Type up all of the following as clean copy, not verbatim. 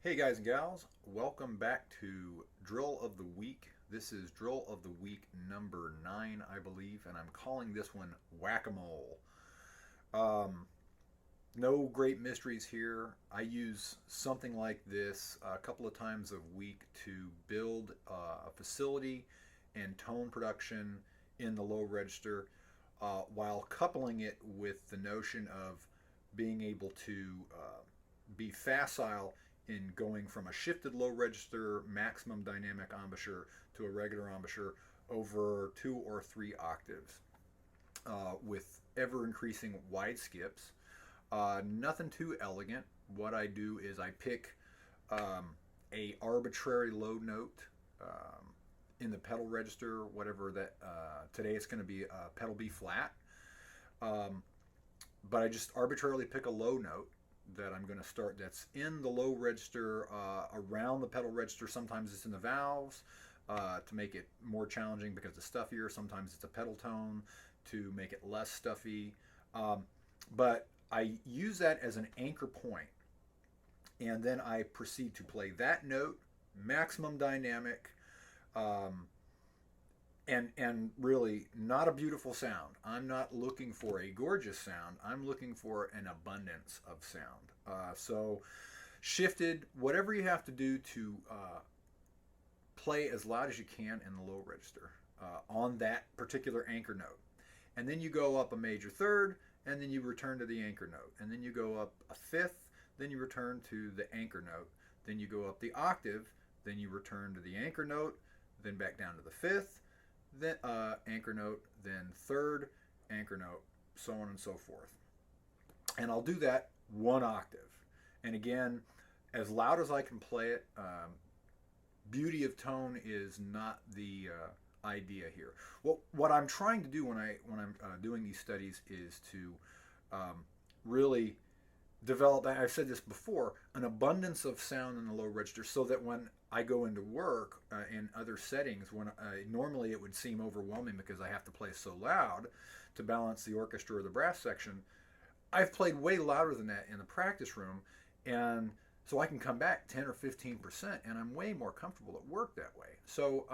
Hey guys and gals, welcome back to Drill of the Week. This is Drill of the Week number 9, I believe, and I'm calling this one Whack-A-Mole. Um, no great mysteries here. I use something like this a couple of times a week to build a facility and tone production in the low register while coupling it with the notion of being able to be facile in going from a shifted low register maximum dynamic embouchure to a regular embouchure over 2 or 3 octaves with ever increasing wide skips. Nothing too elegant. What I do is I pick a arbitrary low note in the pedal register, whatever that. Today it's going to be a pedal B flat, um, but I just arbitrarily pick a low note that I'm going to start that's in the low register around the pedal register. Sometimes it's in the valves to make it more challenging because it's stuffier. Sometimes it's a pedal tone to make it less stuffy. But I use that as an anchor point, and then I proceed to play that note, maximum dynamic, um, and really not a beautiful sound. I'm not looking for a gorgeous sound. I'm looking for an abundance of sound. So shifted, whatever you have to do to play as loud as you can in the low register on that particular anchor note. And then you go up a major third, and then you return to the anchor note. And then you go up a fifth, then you return to the anchor note. Then you go up the octave, then you return to the anchor note, then back down to the fifth, then anchor note, then third, anchor note, so on and so forth. And I'll do that 1 octave. And again, as loud as I can play it, beauty of tone is not the idea here. Well, what I'm trying to do when I'm doing these studies is to really develop. I've said this before, an abundance of sound in the low register, so that when I go into work in other settings, when normally it would seem overwhelming because I have to play so loud to balance the orchestra or the brass section. I've played way louder than that in the practice room, and so I can come back 10 or 15%, and I'm way more comfortable at work that way. So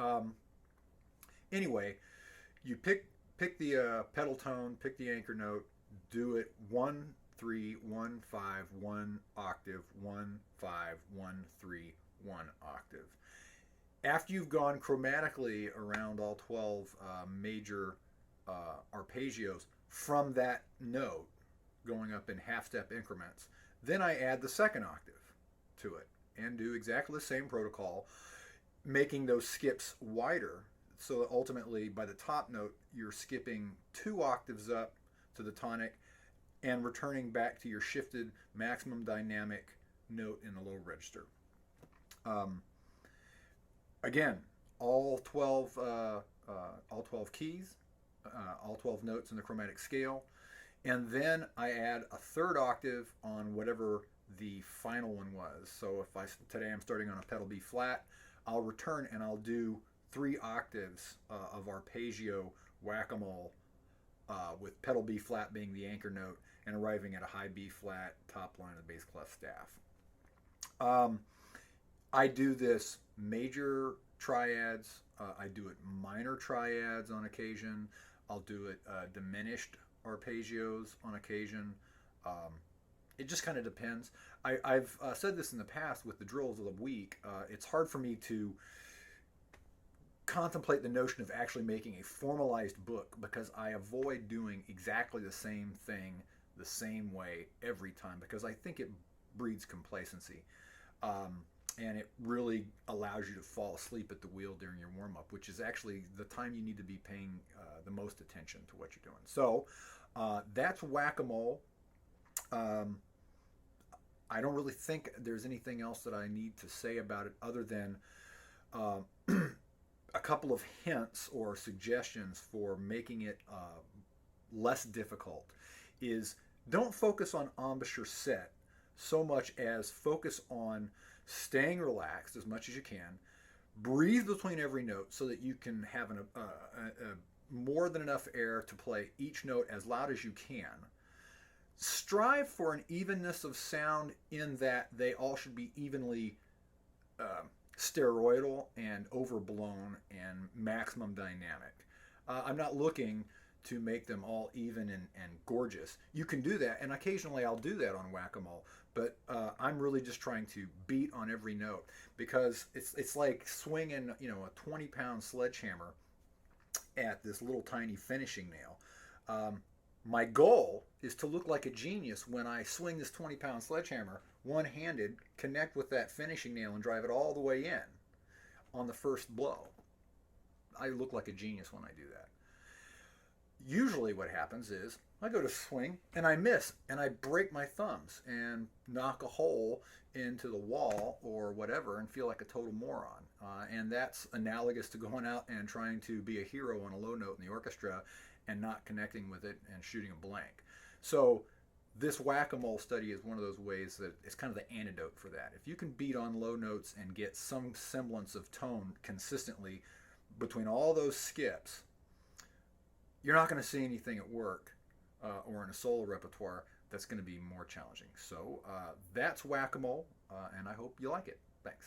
anyway, you pick the pedal tone, pick the anchor note, do it 1 3 1 5 1 octave, 1 5 1 3 1 octave. After you've gone chromatically around all 12 major arpeggios from that note, going up in half step increments, then I add the second octave to it and do exactly the same protocol, making those skips wider so that ultimately by the top note you're skipping 2 octaves up to the tonic and returning back to your shifted maximum dynamic note in the low register. Um, Again, all 12, all 12 keys, all 12 notes in the chromatic scale, and then I add a third octave on whatever the final one was. So if today I'm starting on a pedal B flat, I'll return and I'll do 3 octaves of arpeggio whack-a-mole with pedal B flat being the anchor note and arriving at a high B flat top line of the bass clef staff. I do this major triads. I do it minor triads on occasion. I'll do it diminished arpeggios on occasion. It just kind of depends. I've said this in the past with the drills of the week. It's hard for me to contemplate the notion of actually making a formalized book because I avoid doing exactly the same thing the same way every time because I think it breeds complacency. And it really allows you to fall asleep at the wheel during your warm-up, which is actually the time you need to be paying the most attention to what you're doing. So that's whack-a-mole. I don't really think there's anything else that I need to say about it other than a couple of hints or suggestions for making it less difficult is don't focus on embouchure set so much as focus on staying relaxed as much as you can. Breathe between every note so that you can have more than enough air to play each note as loud as you can. strive for an evenness of sound in that they all should be evenly uh, steroidal and overblown and maximum dynamic. I'm not looking to make them all even and gorgeous. You can do that, and occasionally I'll do that on whack-a-mole, but I'm really just trying to beat on every note because it's like swinging, you know, a 20-pound sledgehammer at this little tiny finishing nail. My goal is to look like a genius when I swing this 20-pound sledgehammer one-handed, connect with that finishing nail, and drive it all the way in on the first blow. I look like a genius when I do that. Usually what happens is I go to swing and I miss and I break my thumbs and knock a hole into the wall or whatever and feel like a total moron. And that's analogous to going out and trying to be a hero on a low note in the orchestra and not connecting with it and shooting a blank. So this whack-a-mole study is one of those ways that it's kind of the antidote for that. If you can beat on low notes and get some semblance of tone consistently between all those skips, you're not going to see anything at work or in a solo repertoire that's going to be more challenging. So that's whack-a-mole, and I hope you like it. Thanks.